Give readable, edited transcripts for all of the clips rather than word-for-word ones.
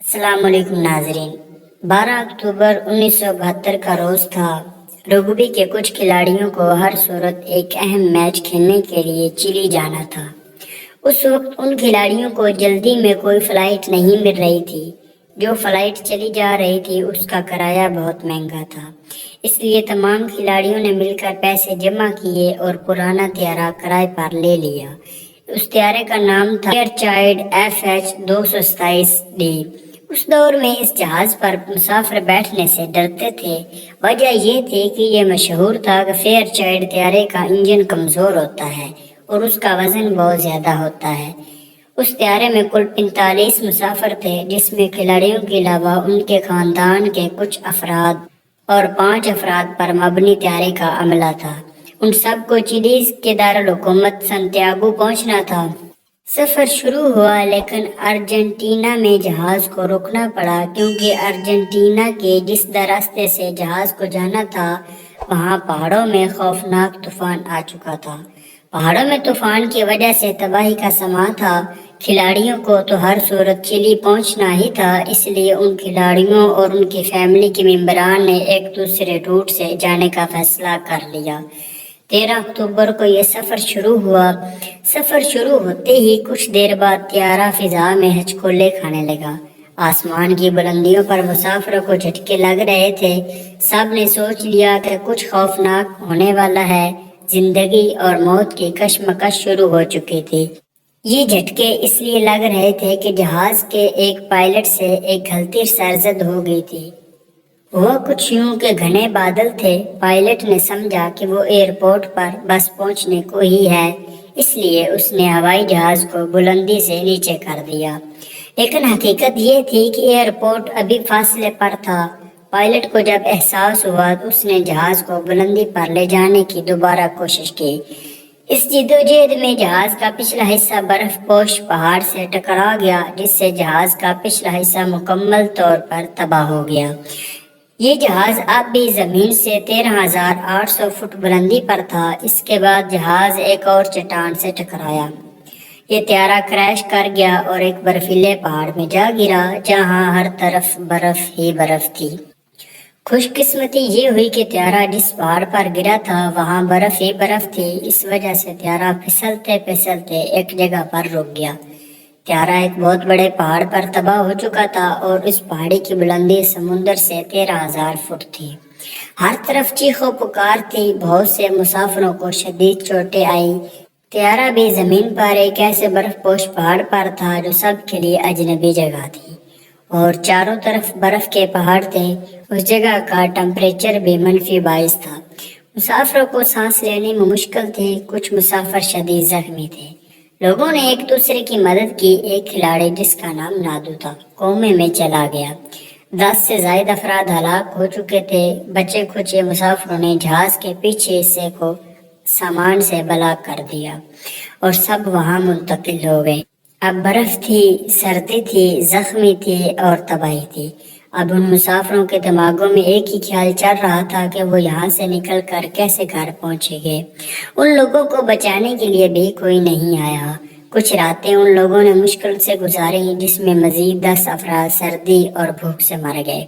अस्सलाम वालेकुम नाजरीन। 12 अक्टूबर 1972 का रोज था। रग्बी के कुछ खिलाड़ियों को हर सूरत एक अहम मैच खेलने के लिए चिली जाना था। उस वक्त उन खिलाड़ियों को जल्दी में कोई फ्लाइट नहीं मिल रही थी। जो फ्लाइट चली जा रही थी उसका किराया बहुत महंगा था, इसलिए तमाम खिलाड़ियों ने मिलकर पैसे जमा किए और पुराना त्यारा किराए पर ले लिया। उस त्यारे का नाम था फेयरचाइल्ड FH-227D। उस दौर में इस जहाज पर मुसाफिर बैठने से डरते थे। वजह ये थी कि यह मशहूर था कि फेयरचाइल्ड त्यारे का इंजन कमजोर होता है और उसका वजन बहुत ज्यादा होता है। उस त्यारे में कुल 45 मुसाफिर थे, जिसमें खिलाड़ियों के अलावा उनके खानदान के कुछ अफराद और 5 अफराद पर मबनी त्यारे का अमला था। उन सबको चिली के दारुल हुकूमत संतियागो पहुंचना था। सफर शुरू हुआ, लेकिन अर्जेंटीना में जहाज को रुकना पड़ा, क्योंकि अर्जेंटीना के जिस रास्ते से जहाज को जाना था वहां पहाड़ों में खौफनाक तूफान आ चुका था। पहाड़ों में तूफान की वजह से तबाही का समा था। खिलाड़ियों को तो हर सूरत चिली पहुंचना ही था, इसलिए उन खिलाड़ियों और उनकी फैमिली के मेंबरान ने एक दूसरे रूट से जाने का फैसला कर लिया। 13 अक्टूबर को यह सफर शुरू हुआ। सफर शुरू होते ही कुछ देर बाद त्यारा फिजा में हिचकोले खाने लगा। आसमान की बुलंदियों पर मुसाफिरों को झटके लग रहे थे। सब ने सोच लिया कि कुछ खौफनाक होने वाला है। जिंदगी और मौत की कशमकश शुरू हो चुकी थी। ये झटके इसलिए लग रहे थे कि जहाज के एक पायलट से एक गलती सरजद हो गई थी। वह कुछ यूं के घने बादल थे। पायलट ने समझा कि वो एयरपोर्ट पर बस पहुंचने को ही है, इसलिए उसने हवाई जहाज को बुलंदी से नीचे कर दिया। लेकिन हकीकत ये थी कि एयरपोर्ट अभी फासले पर था। पायलट को जब एहसास हुआ तो उसने जहाज को बुलंदी पर ले जाने की दोबारा कोशिश की। इस जिद्दोजहद में जहाज का पिछला हिस्सा बर्फ पोश पहाड़ से टकरा गया, जिससे जहाज का पिछला हिस्सा मुकम्मल तौर पर तबाह हो गया। ये जहाज अब भी जमीन से 13,800 फुट बुलंदी पर था। इसके बाद जहाज एक और चट्टान से टकराया। ये त्यारा क्रैश कर गया और एक बर्फीले पहाड़ में जा गिरा, जहां हर तरफ बर्फ ही बर्फ थी। खुशकिस्मती ये हुई कि त्यारा जिस पहाड़ पर गिरा था वहां बर्फ ही बर्फ थी। इस वजह से त्यारा फिसलते फिसलते एक जगह पर रुक गया। त्यारा एक बहुत बड़े पहाड़ पर तबाह हो चुका था और इस पहाड़ी की बुलंदी समुंदर से 13,000 फुट थी। हर तरफ चीखों पुकार थी। बहुत से मुसाफिरों को शदीद चोटें आई। त्यारा भी जमीन पर एक ऐसे बर्फपोश पहाड़ पर था जो सबके लिए अजनबी जगह थी और चारों तरफ बर्फ के पहाड़ थे। उस जगह का टेम्परेचर भी -22 था। मुसाफिरों को सांस लेने में मुश्किल थी। कुछ मुसाफिर शदीद जख्मी थे। लोगों ने एक दूसरे की मदद की। एक खिलाड़ी जिसका नाम नादू था कोमे में चला गया। 10 से ज्यादा अफराद हलाक हो चुके थे। बचे खुचे मुसाफिरों ने जहाज के पीछे हिस्से को सामान से ब्लॉक कर दिया और सब वहां मुंतकिल हो गए। अब बर्फ थी, सर्दी थी, जख्मी थे और तबाही थी। अब उन मुसाफिरों के दिमागों में एक ही ख्याल चल रहा था कि वो यहाँ से निकल कर कैसे घर पहुँचेंगे। उन लोगों को बचाने के लिए भी कोई नहीं आया। कुछ रातें उन लोगों ने मुश्किल से गुजारी, जिसमें मजीद 10 अफराद सर्दी और भूख से मर गए।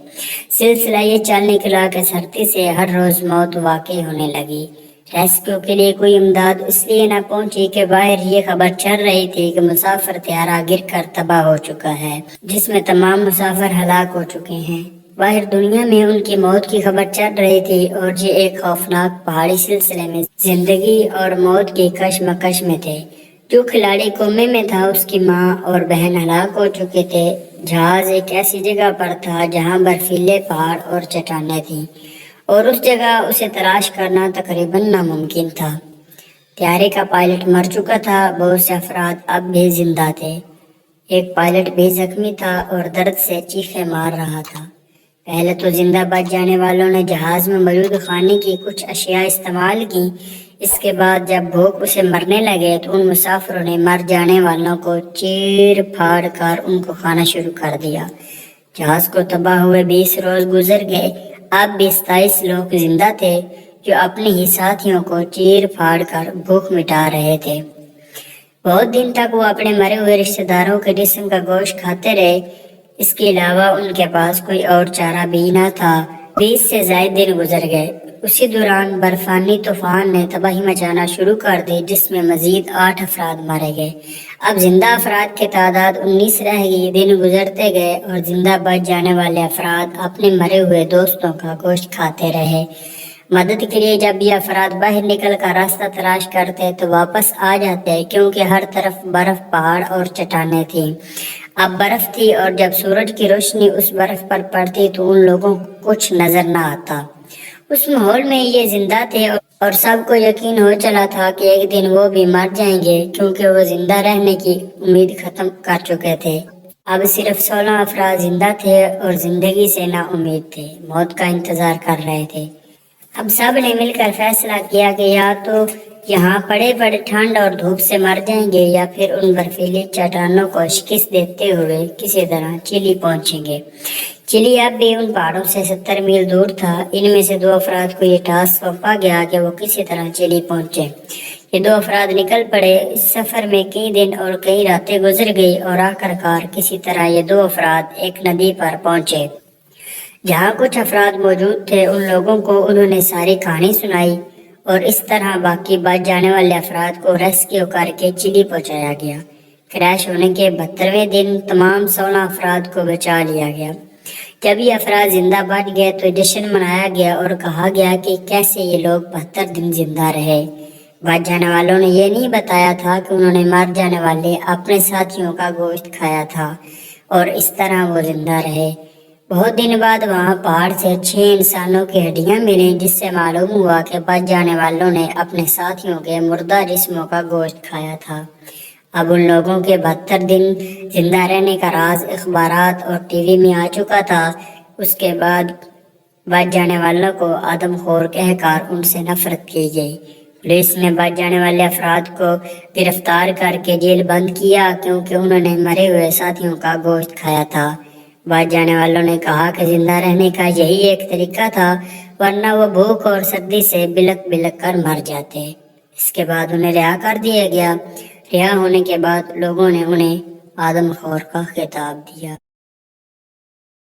सिलसिला ये चल निकला कि सर्दी से हर रोज मौत वाकई होने लगी। रेस्क्यू के लिए कोई इमदाद इसलिए न पहुंची कि बाहर ये खबर चल रही थी कि मुसाफिर त्यारा गिर कर तबाह हो चुका है, जिसमें तमाम मुसाफिर हलाक हो चुके हैं। बाहर दुनिया में उनकी मौत की खबर चल रही थी और ये एक खौफनाक पहाड़ी सिलसिले में जिंदगी और मौत की कशमकश में थे। जो खिलाड़ी कोमे में था उसकी माँ और बहन हलाक हो चुके थे। जहाज एक ऐसी जगह पर था जहाँ बर्फीले पहाड़ और चट्टानें थी और उस जगह उसे तलाश करना तकरीबन नामुमकिन था। त्यारे का पायलट मर चुका था। बहुत से अफराद अब भी जिंदा थे। एक पायलट भी जख्मी था और दर्द से चीखें मार रहा था। पहले तो जिंदा बच जाने वालों ने जहाज में मौजूद खाने की कुछ अशिया इस्तेमाल की। इसके बाद जब भूख उसे मरने लगे तो उन मुसाफिरों ने मर जाने वालों को चीर फाड़ कर उनको खाना शुरू कर दिया। जहाज को तबाह हुए 20 रोज गुजर गए। अब भी 27 लोग जिंदा थे जो अपने ही साथियों को चीर फाड़ कर भूख मिटा रहे थे। बहुत दिन तक वो अपने मरे हुए रिश्तेदारों के जिस्म का गोश्त खाते रहे। اس کے علاوہ ان کے پاس کوئی اور چارہ بھی نہ تھا۔ 20 سے زائد دن گزر گئے۔ اسی دوران برفانی طوفان نے تباہی مچانا شروع کر دی، جس میں مزید 8 افراد مارے گئے۔ اب زندہ افراد کی تعداد 19 رہ گئی۔ دن گزرتے گئے اور زندہ بچ جانے والے افراد اپنے مرے ہوئے دوستوں کا گوشت کھاتے رہے۔ مدد کے لیے جب یہ افراد باہر نکل کر راستہ تلاش کرتے تو واپس آ جاتے، کیونکہ ہر طرف برف، پہاڑ اور چٹانیں تھیں۔ اب برف تھی اور جب سورج کی روشنی اس برف پر پڑتی تو ان لوگوں کو کچھ نظر نہ آتا۔ اس ماحول میں یہ زندہ تھے اور سب کو یقین ہو چلا تھا کہ ایک دن وہ بھی مر جائیں گے، کیونکہ وہ زندہ رہنے کی امید ختم کر چکے تھے۔ اب صرف 16 افراد زندہ تھے اور زندگی سے نا امید تھے، موت کا انتظار کر رہے تھے۔ اب سب نے مل کر فیصلہ کیا کہ یا تو یہاں پڑے پڑے ٹھنڈ اور دھوپ سے مر جائیں گے یا پھر ان برفیلی چٹانوں کو شکست دیتے ہوئے کسی طرح چلی پہنچیں گے۔ چلی اب بھی ان پہاڑوں سے 70 میل دور تھا۔ ان میں سے 2 افراد کو یہ ٹاسک سونپا گیا کہ وہ کسی طرح چلی پہنچے۔ یہ 2 افراد نکل پڑے۔ اس سفر میں کئی دن اور کئی راتیں گزر گئی اور آخرکار کسی طرح یہ 2 افراد ایک ندی پر پہنچے۔ جہاں کچھ افراد موجود تھے ان لوگوں کو انہوں نے ساری کہانی سنائی اور اس طرح باقی بچ جانے والے افراد کو ریسکیو کر کے چلی پہنچایا گیا۔ کریش ہونے کے 72ویں دن تمام 16 افراد کو بچا لیا گیا۔ جب یہ افراد زندہ بچ گئے تو جشن منایا گیا اور کہا گیا کہ کیسے یہ لوگ 72 دن زندہ رہے۔ بچ جانے والوں نے یہ نہیں بتایا تھا کہ انہوں نے مر جانے والے اپنے ساتھیوں کا گوشت کھایا تھا اور اس طرح وہ زندہ رہے۔ بہت دن بعد وہاں پہاڑ سے 6 انسانوں کی ہڈیاں ملیں، جس سے معلوم ہوا کہ بچ جانے والوں نے اپنے ساتھیوں کے مردہ جسموں کا گوشت کھایا تھا۔ اب ان لوگوں کے 72 دن زندہ رہنے کا راز اخبارات اور ٹی وی میں آ چکا تھا۔ اس کے بعد بچ جانے والوں کو آدم خور کہہ کر ان سے نفرت کی گئی۔ پولیس نے بچ جانے والے افراد کو گرفتار کر کے جیل بند کیا، کیونکہ انہوں نے مرے ہوئے ساتھیوں کا گوشت کھایا تھا۔ بچ جانے والوں نے کہا کہ زندہ رہنے کا یہی ایک طریقہ تھا، ورنہ وہ بھوک اور سردی سے بلک بلک کر مر جاتے۔ اس کے بعد انہیں رہا کر دیا گیا۔ رہا ہونے کے بعد لوگوں نے انہیں آدم خور کا خطاب دیا۔